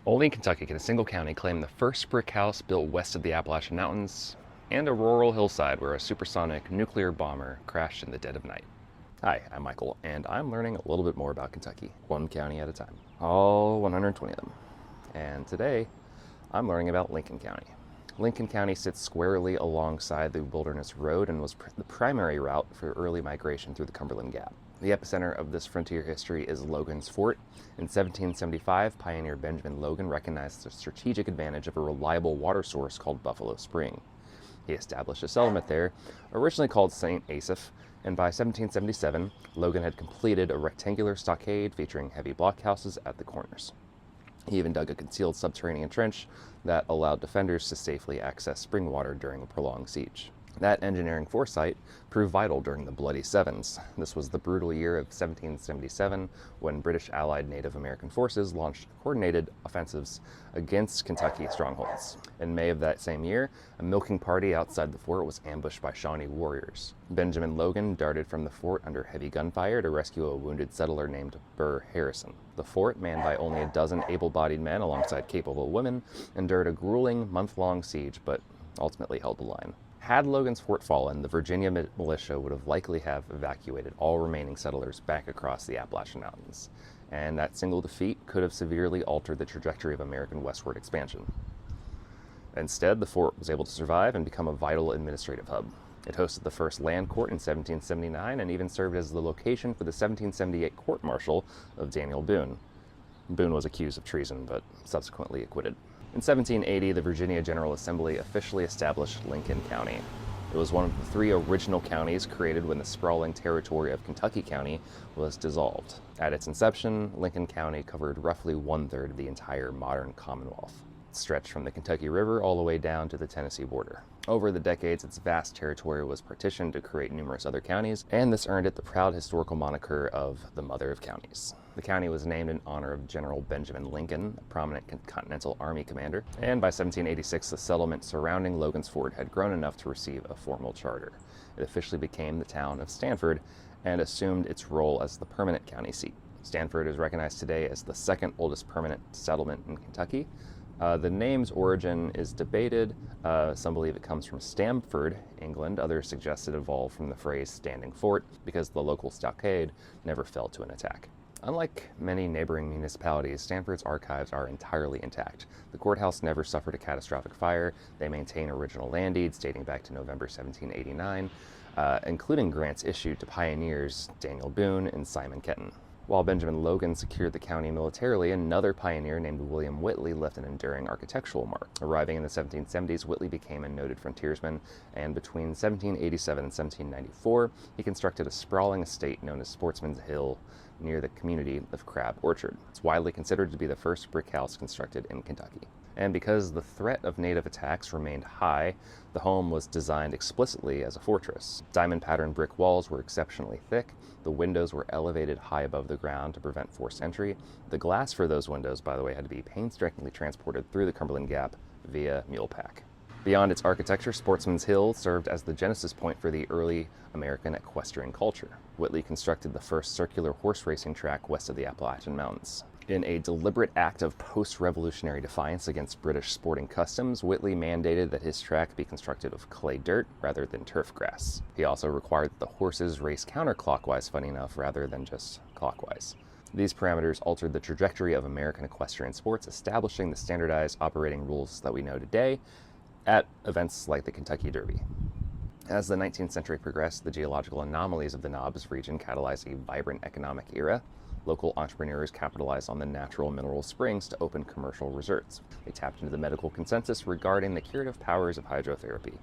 Only in Kentucky can a single county claim the first brick house built west of the Appalachian Mountains and a rural hillside where a supersonic nuclear bomber crashed in the dead of night. Hi, I'm Michael, and I'm learning a little bit more about Kentucky, one county at a time. All 120 of them. And today, I'm learning about Lincoln County. Lincoln County sits squarely alongside the Wilderness Road and was the primary route for early migration through the Cumberland Gap. The epicenter of this frontier history is Logan's Fort. In 1775, pioneer Benjamin Logan recognized the strategic advantage of a reliable water source called Buffalo Spring. He established a settlement there, originally called St. Asaph, and by 1777, Logan had completed a rectangular stockade featuring heavy blockhouses at the corners. He even dug a concealed subterranean trench that allowed defenders to safely access spring water during a prolonged siege. That engineering foresight proved vital during the Bloody Sevens. This was the brutal year of 1777 when British allied Native American forces launched coordinated offensives against Kentucky strongholds. In May of that same year, a milking party outside the fort was ambushed by Shawnee warriors. Benjamin Logan darted from the fort under heavy gunfire to rescue a wounded settler named Burr Harrison. The fort, manned by only a dozen able-bodied men alongside capable women, endured a grueling month-long siege but ultimately held the line. Had Logan's fort fallen, the Virginia militia would have likely have evacuated all remaining settlers back across the Appalachian Mountains, and that single defeat could have severely altered the trajectory of American westward expansion. Instead, the fort was able to survive and become a vital administrative hub. It hosted the first land court in 1779 and even served as the location for the 1778 court-martial of Daniel Boone. Boone was accused of treason, but subsequently acquitted. In 1780, the Virginia General Assembly officially established Lincoln County. It was one of the three original counties created when the sprawling territory of Kentucky County was dissolved. At its inception, Lincoln County covered roughly one-third of the entire modern Commonwealth. It stretched from the Kentucky River all the way down to the Tennessee border. Over the decades, its vast territory was partitioned to create numerous other counties, and this earned it the proud historical moniker of the Mother of Counties. The county was named in honor of General Benjamin Lincoln, a prominent Continental Army commander, and by 1786 the settlement surrounding Logan's Fort had grown enough to receive a formal charter. It officially became the town of Stanford and assumed its role as the permanent county seat. Stanford is recognized today as the second oldest permanent settlement in Kentucky. The name's origin is debated. Some believe it comes from Stamford, England. Others suggest it evolved from the phrase standing fort because the local stockade never fell to an attack. Unlike many neighboring municipalities, Stanford's archives are entirely intact. The courthouse never suffered a catastrophic fire. They maintain original land deeds dating back to November 1789, including grants issued to pioneers Daniel Boone and Simon Kenton. While Benjamin Logan secured the county militarily, another pioneer named William Whitley left an enduring architectural mark. Arriving in the 1770s, Whitley became a noted frontiersman, and between 1787 and 1794, he constructed a sprawling estate known as Sportsman's Hill near the community of Crab Orchard. It's widely considered to be the first brick house constructed in Kentucky. And because the threat of native attacks remained high, the home was designed explicitly as a fortress. Diamond-patterned brick walls were exceptionally thick. The windows were elevated high above the ground to prevent forced entry. The glass for those windows, by the way, had to be painstakingly transported through the Cumberland Gap via mule pack. Beyond its architecture, Sportsman's Hill served as the genesis point for the early American equestrian culture. Whitley constructed the first circular horse racing track west of the Appalachian Mountains. In a deliberate act of post-revolutionary defiance against British sporting customs, Whitley mandated that his track be constructed of clay dirt rather than turf grass. He also required that the horses race counterclockwise, funny enough, rather than just clockwise. These parameters altered the trajectory of American equestrian sports, establishing the standardized operating rules that we know today at events like the Kentucky Derby. As the 19th century progressed, the geological anomalies of the Knobs region catalyzed a vibrant economic era. Local entrepreneurs capitalized on the natural mineral springs to open commercial resorts. They tapped into the medical consensus regarding the curative powers of hydrotherapy.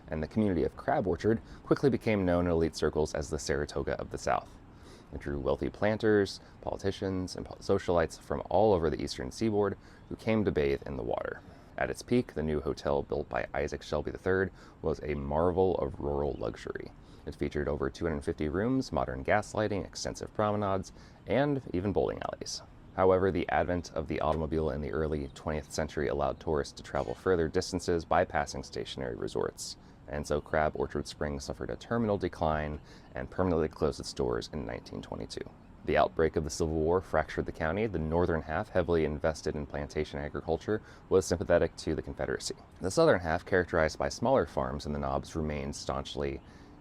And the community of Crab Orchard quickly became known in elite circles as the Saratoga of the South. It drew wealthy planters, politicians, and socialites from all over the eastern seaboard who came to bathe in the water. At its peak, the new hotel built by Isaac Shelby III was a marvel of rural luxury. It featured over 250 rooms, modern gas lighting, extensive promenades, and even bowling alleys. However, the advent of the automobile in the early 20th century allowed tourists to travel further distances bypassing stationary resorts. And so Crab Orchard Springs suffered a terminal decline and permanently closed its doors in 1922. The outbreak of the Civil War fractured the county. The northern half, heavily invested in plantation agriculture, was sympathetic to the Confederacy. The southern half, characterized by smaller farms in the Knobs, remained staunchly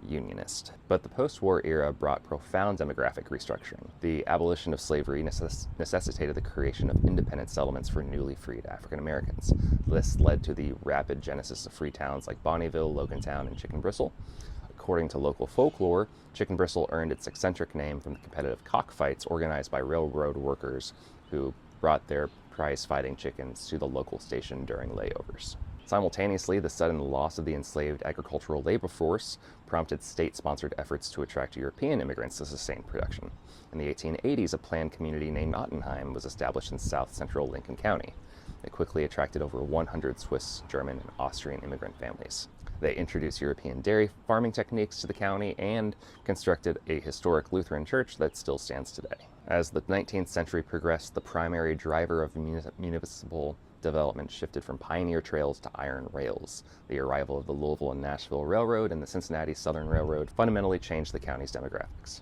Unionist. But the post-war era brought profound demographic restructuring. The abolition of slavery necessitated the creation of independent settlements for newly freed African Americans. This led to the rapid genesis of free towns like Bonnyville, Logantown, and Chicken Bristle. According to local folklore, Chicken Bristle earned its eccentric name from the competitive cockfights organized by railroad workers who brought their prize-fighting chickens to the local station during layovers. Simultaneously, the sudden loss of the enslaved agricultural labor force prompted state-sponsored efforts to attract European immigrants to sustain production. In the 1880s, a planned community named Ottenheim was established in south-central Lincoln County. It quickly attracted over 100 Swiss, German, and Austrian immigrant families. They introduced European dairy farming techniques to the county and constructed a historic Lutheran church that still stands today. As the 19th century progressed, the primary driver of municipal development shifted from pioneer trails to iron rails. The arrival of the Louisville and Nashville Railroad and the Cincinnati Southern Railroad fundamentally changed the county's demographics.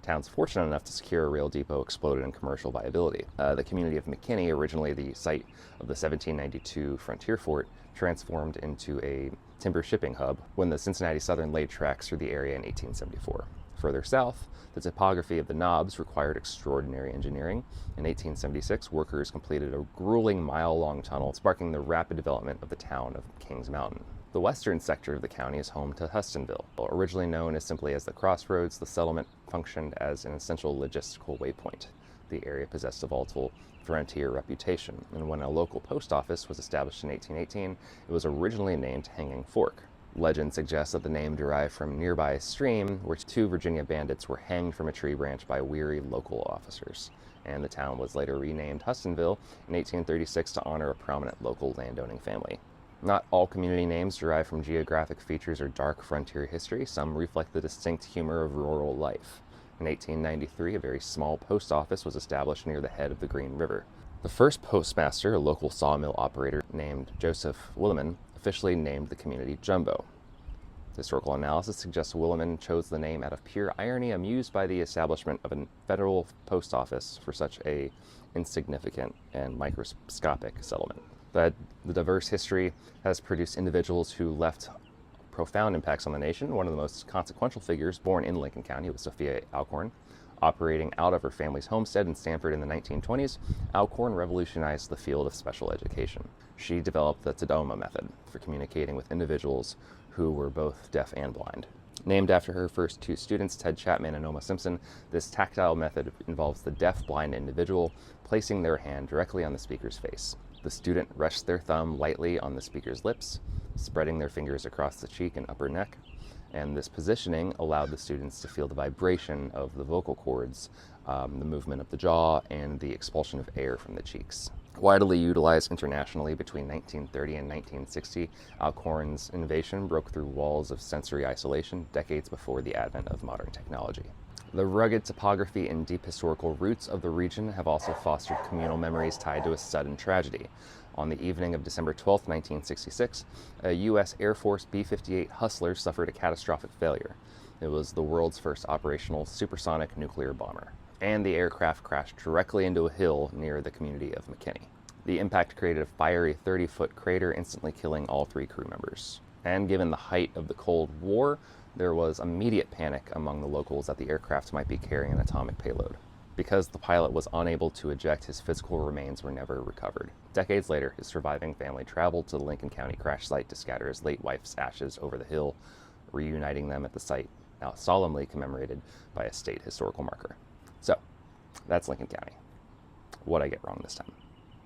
Towns fortunate enough to secure a rail depot exploded in commercial viability. The community of McKinney, originally the site of the 1792 frontier fort, transformed into a timber shipping hub when the Cincinnati Southern laid tracks through the area in 1874. Further south, the topography of the Knobs required extraordinary engineering. In 1876, workers completed a grueling mile-long tunnel, sparking the rapid development of the town of Kings Mountain. The western sector of the county is home to Hustonville. Originally known as simply as the Crossroads, the settlement functioned as an essential logistical waypoint. The area possessed a volatile frontier reputation, and when a local post office was established in 1818, it was originally named Hanging Fork. Legend suggests that the name derived from a nearby stream where two Virginia bandits were hanged from a tree branch by weary local officers, and the town was later renamed Hustonville in 1836 to honor a prominent local landowning family. Not all community names derive from geographic features or dark frontier history. Some reflect the distinct humor of rural life. In 1893, a very small post office was established near the head of the Green River. The first postmaster, a local sawmill operator named Joseph Williman, officially named the community Jumbo. Historical analysis suggests Williman chose the name out of pure irony, amused by the establishment of a federal post office for such a insignificant and microscopic settlement. The diverse history has produced individuals who left profound impacts on the nation. One of the most consequential figures born in Lincoln County was Sophia Alcorn. Operating out of her family's homestead in Stamford in the 1920s, Alcorn revolutionized the field of special education. She developed the Tadoma method for communicating with individuals who were both deaf and blind. Named after her first two students, Ted Chapman and Oma Simpson, this tactile method involves the deaf-blind individual placing their hand directly on the speaker's face. The student rests their thumb lightly on the speaker's lips, spreading their fingers across the cheek and upper neck, and this positioning allowed the students to feel the vibration of the vocal cords, the movement of the jaw, and the expulsion of air from the cheeks. Widely utilized internationally between 1930 and 1960, Alcorn's innovation broke through walls of sensory isolation decades before the advent of modern technology. The rugged topography and deep historical roots of the region have also fostered communal memories tied to a sudden tragedy. On the evening of December 12, 1966, a U.S. Air Force B-58 Hustler suffered a catastrophic failure. It was the world's first operational supersonic nuclear bomber, and the aircraft crashed directly into a hill near the community of McKinney. The impact created a fiery 30-foot crater, instantly killing all three crew members. And given the height of the Cold War, there was immediate panic among the locals that the aircraft might be carrying an atomic payload. Because the pilot was unable to eject, his physical remains were never recovered. Decades later, his surviving family traveled to the Lincoln County crash site to scatter his late wife's ashes over the hill, reuniting them at the site, now solemnly commemorated by a state historical marker. So, that's Lincoln County. What'd I get wrong this time?